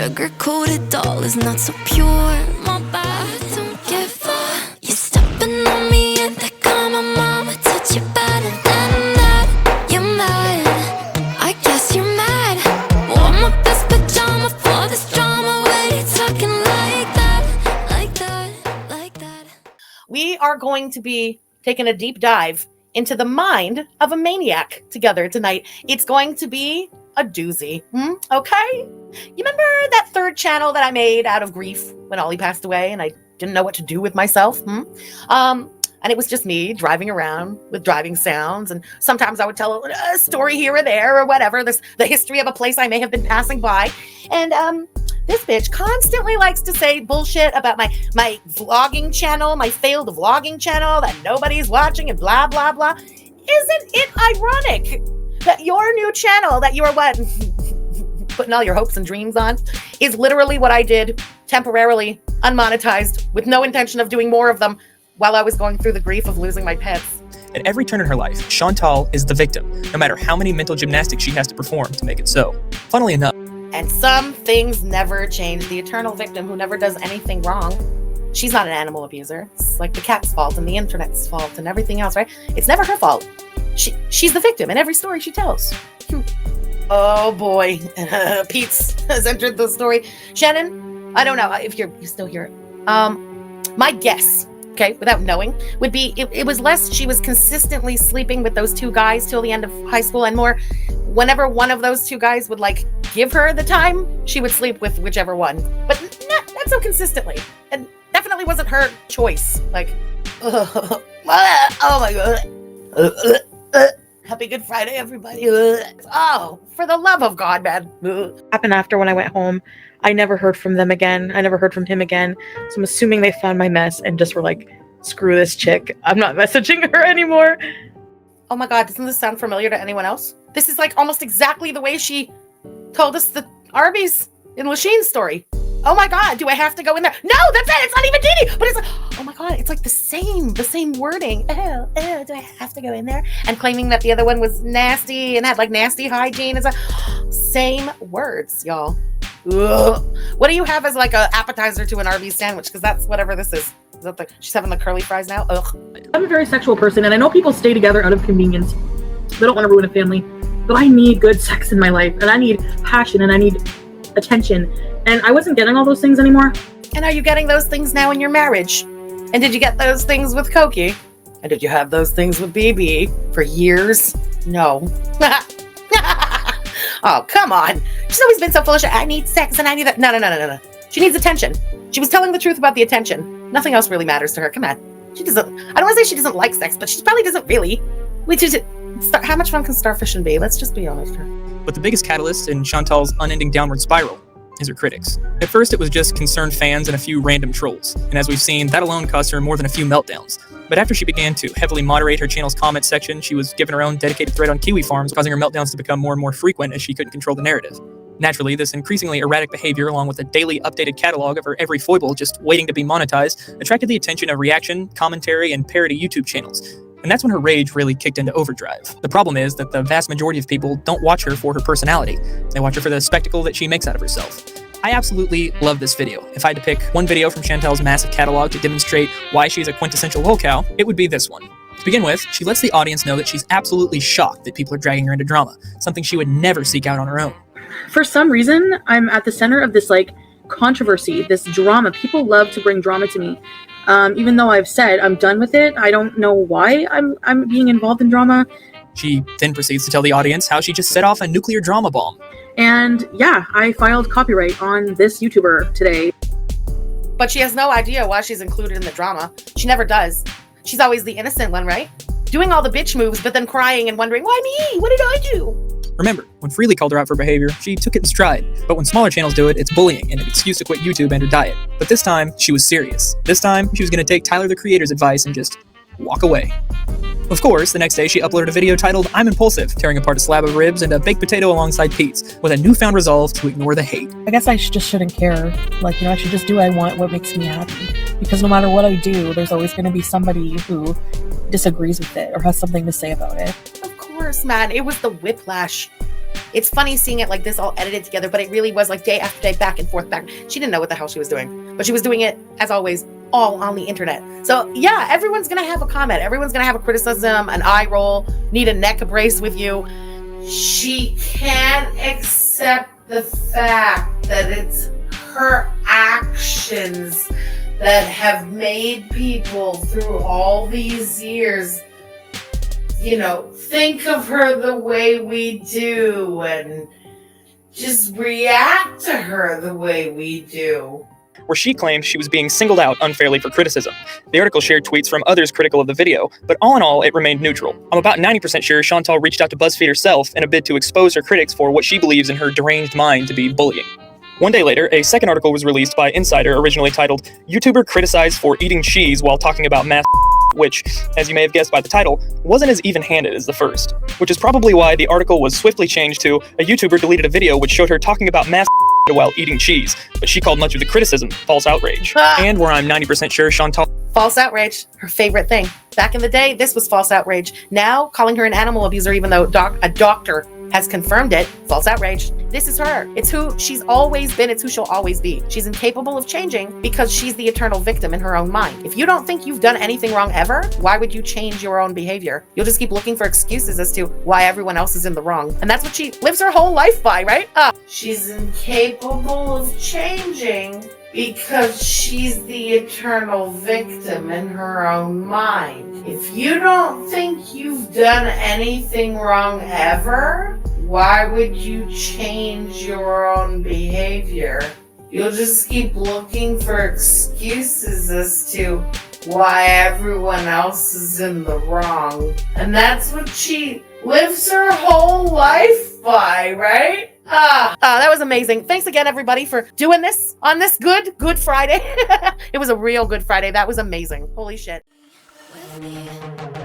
sugar-coated doll is not so pure. My bad, don't give up. You're stepping on me and that got my mama touch you better than that. You're mad, I guess you're mad. Wore my best pajama for this drama. Why you talking like that, like that, like that? We are going to be taking a deep dive into the mind of a maniac together tonight. It's going to be a doozy. Okay? You remember that third channel that I made out of grief when Ollie passed away and I didn't know what to do with myself? And it was just me driving around with driving sounds, and sometimes I would tell a story here or there or whatever, the history of a place I may have been passing by. And this bitch constantly likes to say bullshit about my vlogging channel, my failed vlogging channel that nobody's watching and blah, blah, blah. Isn't it ironic that your new channel that you are putting all your hopes and dreams on is literally what I did temporarily, unmonetized, with no intention of doing more of them while I was going through the grief of losing my pets? At every turn in her life, Chantal is the victim, no matter how many mental gymnastics she has to perform to make it so. Funnily enough. And some things never change. The eternal victim who never does anything wrong. She's not an animal abuser. It's like the cat's fault and the internet's fault and everything else, right? It's never her fault. She's the victim in every story she tells. Oh boy, Pete's has entered the story. Shannon, I don't know if you're still here. My guess, okay, without knowing, would be it was less she was consistently sleeping with those two guys till the end of high school, and more whenever one of those two guys would like give her the time, she would sleep with whichever one, but not so consistently, and definitely wasn't her choice. Like, oh my god. Happy Good Friday, everybody. Oh, for the love of God, man. Happened after when I went home. I never heard from them again. I never heard from him again. So I'm assuming they found my mess and just were like, screw this chick. I'm not messaging her anymore. Oh my God, doesn't this sound familiar to anyone else? This is like almost exactly the way she told us the Arby's in Lasheen's story. Oh my God, do I have to go in there? No, that's it. It's not even Dee. But it's like, oh my God, it's like the same wording. Do I have to go in there? And claiming that the other one was nasty and had like nasty hygiene. It's like, same words, y'all. Ugh. What do you have as like an appetizer to an Arby's sandwich? Because that's whatever this is. Is that she's having the curly fries now? Ugh. I'm a very sexual person, and I know people stay together out of convenience. They don't want to ruin a family. But I need good sex in my life, and I need passion, and I need attention. And I wasn't getting all those things anymore. And are you getting those things now in your marriage? And did you get those things with Koki? And did you have those things with BB for years? No. Oh, come on. She's always been so full of shit. I need sex and I need that. No. She needs attention. She was telling the truth about the attention. Nothing else really matters to her. Come on. She doesn't, I don't want to say she doesn't like sex, but she probably doesn't really. How much fun can starfishing be? Let's just be honest here. But the biggest catalyst in Chantal's unending downward spiral is her critics. At first, it was just concerned fans and a few random trolls, and as we've seen, that alone cost her more than a few meltdowns. But after she began to heavily moderate her channel's comment section, she was given her own dedicated thread on kiwi farms, causing her meltdowns to become more and more frequent as she couldn't control the narrative. Naturally, this increasingly erratic behavior, along with a daily updated catalog of her every foible just waiting to be monetized, attracted the attention of reaction, commentary, and parody YouTube channels. And that's when her rage really kicked into overdrive. The problem is that the vast majority of people don't watch her for her personality. They watch her for the spectacle that she makes out of herself. I absolutely love this video. If I had to pick one video from Chantal's massive catalog to demonstrate why she's a quintessential lol cow, it would be this one. To begin with, she lets the audience know that she's absolutely shocked that people are dragging her into drama, something she would never seek out on her own. For some reason, I'm at the center of this controversy, this drama. People love to bring drama to me. Even though I've said I'm done with it, I don't know why I'm being involved in drama. She then proceeds to tell the audience how she just set off a nuclear drama bomb. And yeah, I filed copyright on this YouTuber today. But she has no idea why she's included in the drama. She never does. She's always the innocent one, right? Doing all the bitch moves, but then crying and wondering, why me? What did I do? Remember, when Freely called her out for behavior, she took it in stride. But when smaller channels do it, it's bullying and an excuse to quit YouTube and her diet. But this time, she was serious. This time, she was going to take Tyler the Creator's advice and just walk away. Of course, the next day she uploaded a video titled I'm Impulsive, tearing apart a slab of ribs and a baked potato alongside Pete's, with a newfound resolve to ignore the hate. I guess I just shouldn't care. I should just do what I want, what makes me happy. Because no matter what I do, there's always going to be somebody who disagrees with it or has something to say about it. Of course, man. It was the whiplash. It's funny seeing it like this all edited together, but it really was like day after day, back and forth, back. She didn't know what the hell she was doing, but she was doing it, as always, all on the internet. So yeah, everyone's gonna have a comment. Everyone's gonna have a criticism, an eye roll, need a neck brace with you. She can't accept the fact that it's her actions that have made people through all these years, think of her the way we do and just react to her the way we do. Where she claimed she was being singled out unfairly for criticism. The article shared tweets from others critical of the video, but all in all, it remained neutral. I'm about 90% sure Chantal reached out to BuzzFeed herself in a bid to expose her critics for what she believes in her deranged mind to be bullying. One day later, a second article was released by Insider, originally titled, "YouTuber Criticized for Eating Cheese While Talking About Math," which, as you may have guessed by the title, wasn't as even-handed as the first. Which is probably why the article was swiftly changed to, a YouTuber deleted a video which showed her talking about math while eating cheese, but she called much of the criticism false outrage. And where I'm 90% sure Chantal... False outrage, her favorite thing. Back in the day, this was false outrage. Now, calling her an animal abuser, even though a doctor has confirmed it, false outrage. This is her. It's who she's always been. It's who she'll always be. She's incapable of changing because she's the eternal victim in her own mind. If you don't think you've done anything wrong ever, why would you change your own behavior? You'll just keep looking for excuses as to why everyone else is in the wrong. And that's what she lives her whole life by, right? She's incapable of changing because she's the eternal victim in her own mind. If you don't think you've done anything wrong ever, why would you change your own behavior? You'll just keep looking for excuses as to why everyone else is in the wrong. And that's what she lives her whole life by, right? That was amazing. Thanks again, everybody, for doing this on this Good Friday. It was a real Good Friday. That was amazing. Holy shit. With me.